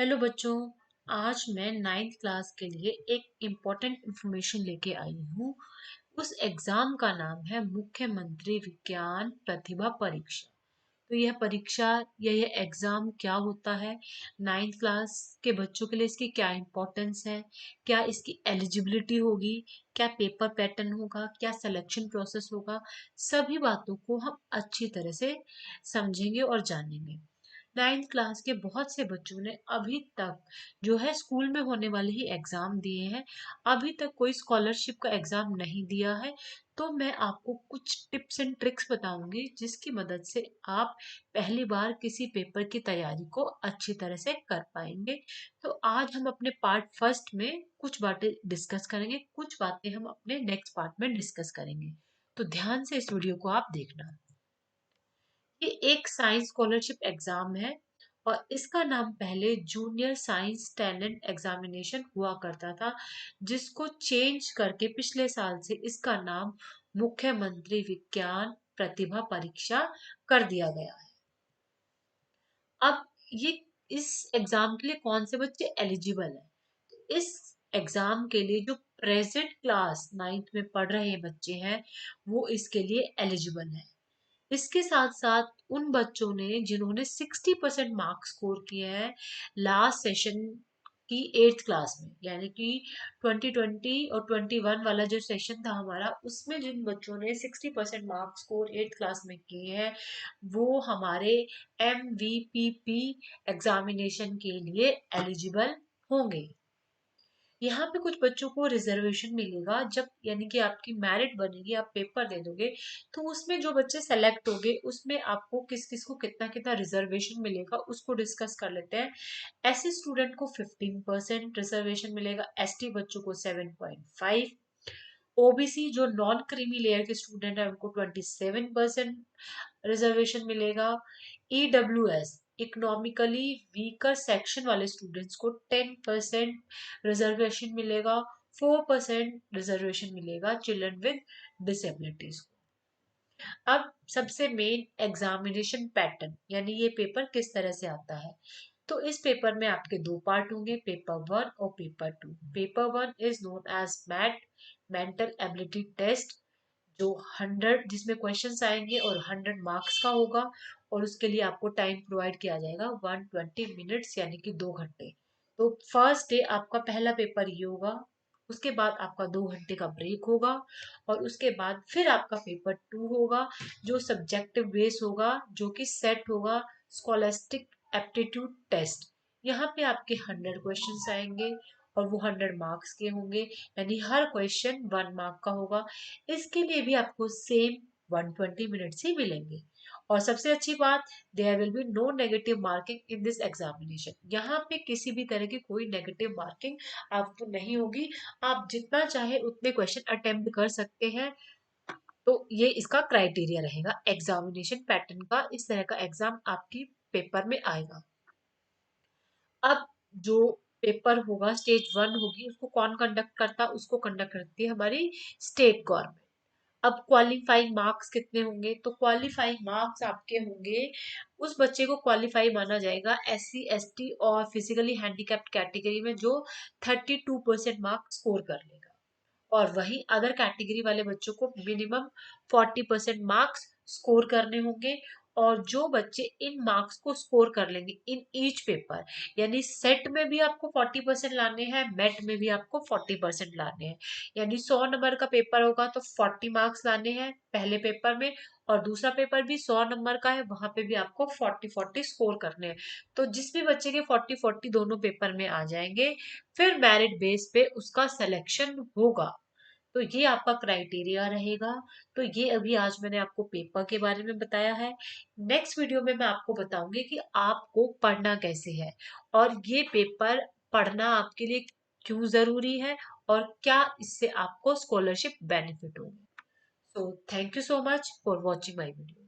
Hello बच्चों। आज मैं नाइन्थ क्लास के लिए एक इम्पोर्टेंट इंफॉर्मेशन लेके आई हूँ। उस एग्जाम का नाम है मुख्यमंत्री विज्ञान प्रतिभा परीक्षा। तो यह परीक्षा या यह एग्जाम क्या होता है, नाइन्थ क्लास के बच्चों के लिए इसकी क्या इम्पोर्टेंस है, क्या इसकी एलिजिबिलिटी होगी, क्या पेपर पैटर्न होगा, क्या सिलेक्शन प्रोसेस होगा, सभी बातों को हम अच्छी तरह से समझेंगे और जानेंगे। नाइन्थ क्लास के बहुत से बच्चों ने अभी तक जो है स्कूल में होने वाले ही एग्जाम दिए हैं, अभी तक कोई स्कॉलरशिप का एग्जाम नहीं दिया है। तो मैं आपको कुछ टिप्स एंड ट्रिक्स बताऊंगी जिसकी मदद से आप पहली बार किसी पेपर की तैयारी को अच्छी तरह से कर पाएंगे। तो आज हम अपने पार्ट फर्स्ट में कुछ बातें डिस्कस करेंगे, कुछ बातें हम अपने नेक्स्ट पार्ट में डिस्कस करेंगे। तो ध्यान से इस वीडियो को आप देखना। ये एक साइंस स्कॉलरशिप एग्जाम है और इसका नाम पहले जूनियर साइंस टैलेंट एग्जामिनेशन हुआ करता था, जिसको चेंज करके पिछले साल से इसका नाम मुख्यमंत्री विज्ञान प्रतिभा परीक्षा कर दिया गया है। अब ये इस एग्जाम के लिए कौन से बच्चे एलिजिबल हैं? तो इस एग्जाम के लिए जो प्रेजेंट क्लास नाइन्थ में पढ़ रहे बच्चे हैं वो इसके लिए एलिजिबल हैं। इसके साथ साथ उन बच्चों ने जिन्होंने 60% मार्क्स स्कोर किए हैं लास्ट सेशन की एट्थ क्लास में, यानी कि 2020 और 21 वाला जो सेशन था हमारा, उसमें जिन बच्चों ने 60% मार्क्स स्कोर एट्थ क्लास में किए हैं वो हमारे MVPP एग्जामिनेशन के लिए एलिजिबल होंगे। यहाँ पे कुछ बच्चों को रिजर्वेशन मिलेगा जब, यानी कि आपकी मेरिट बनेगी, आप पेपर दे दोगे तो उसमें जो बच्चे सेलेक्ट होंगे उसमें आपको किस किस को कितना कितना रिजर्वेशन मिलेगा उसको डिस्कस कर लेते हैं। एससी स्टूडेंट को 15% रिजर्वेशन मिलेगा, एसटी बच्चों को 7.5, ओबीसी जो नॉन क्रीमी लेयर के स्टूडेंट है उनको 27% रिजर्वेशन मिलेगा। ईडब्ल्यूएस इकोनॉमिकली वीकर सेक्शन वाले स्टूडेंट्स को 10% रिजर्वेशन मिलेगा, 4% रिजर्वेशन मिलेगा चिल्ड्रन विद डिसेबिलिटीज को। अब सबसे मेन एग्जामिनेशन पैटर्न, यानी ये पेपर किस तरह से आता है। तो इस पेपर में आपके दो पार्ट होंगे, पेपर वन और paper two. Paper one is known as MAT mental ability test, जो 100 जिसमें क्वेश्चंस आएंगे और 100 मार्क्स का होगा, और उसके लिए आपको टाइम प्रोवाइड किया जाएगा 120 मिनट्स यानी कि 2 घंटे। तो फर्स्ट डे आपका पहला पेपर ये होगा, उसके बाद आपका 2 घंटे का ब्रेक होगा और उसके बाद फिर आपका पेपर टू होगा जो सब्जेक्टिव बेस होगा, जो कि सेट होगा स्कॉलस्टिक एप्टीट्यूड टेस्ट। यहाँ पे आपके 100 क्वेश्चंस आएंगे और वो 100 मार्क्स के होंगे, यानी हर क्वेश्चन 1 मार्क का होगा। इसके लिए भी आपको सेम 120 मिनट्स ही मिलेंगे। और सबसे अच्छी बात, there will be no negative marking in this examination. यहाँ पे किसी भी तरह की कोई नेगेटिव मार्किंग आपको नहीं होगी, आप जितना चाहे उतने क्वेश्चन अटेम्प्ट कर सकते हैं। तो ये इसका क्राइटेरिया रहेगा एग्जामिनेशन पैटर्न का, इस तरह का एग्जाम आपकी पेपर में आएगा। अब जो पेपर होगा स्टेज वन होगी, उसको कौन कंडक्ट करता है? उसको कंडक्ट करती है हमारी स्टेट गवर्नमेंट। अब क्वालिफाइंग मार्क्स कितने होंगे? तो क्वालिफाइंग मार्क्स आपके होंगे, उस बच्चे को क्वालिफाई माना जाएगा SC ST और फिजिकली हैंडीकैप्ड कैटेगरी में जो 32% मार्क्स स्कोर कर लेगा। और वहीं अदर कैटेगरी वाले बच्चों को मिनिमम 40% मार्क्स स्कोर करने होंगे। और जो बच्चे इन मार्क्स को स्कोर कर लेंगे इन ईच पेपर, यानी सेट में भी आपको 40% लाने हैं, मेट में भी आपको 40% लाने हैं, यानी 100 नंबर का पेपर होगा तो 40 मार्क्स लाने हैं पहले पेपर में, और दूसरा पेपर भी 100 नंबर का है, वहां पे भी आपको 40-40 स्कोर करने हैं। तो जिस भी बच्चे के 40-40 दोनों पेपर में आ जाएंगे, फिर मेरिट बेस पे उसका सिलेक्शन होगा। तो ये आपका क्राइटेरिया रहेगा। तो ये अभी आज मैंने आपको पेपर के बारे में बताया है। नेक्स्ट वीडियो में मैं आपको बताऊंगी कि आपको पढ़ना कैसे है और ये पेपर पढ़ना आपके लिए क्यों जरूरी है और क्या इससे आपको स्कॉलरशिप बेनिफिट होगी। So thank you so much for watching my video.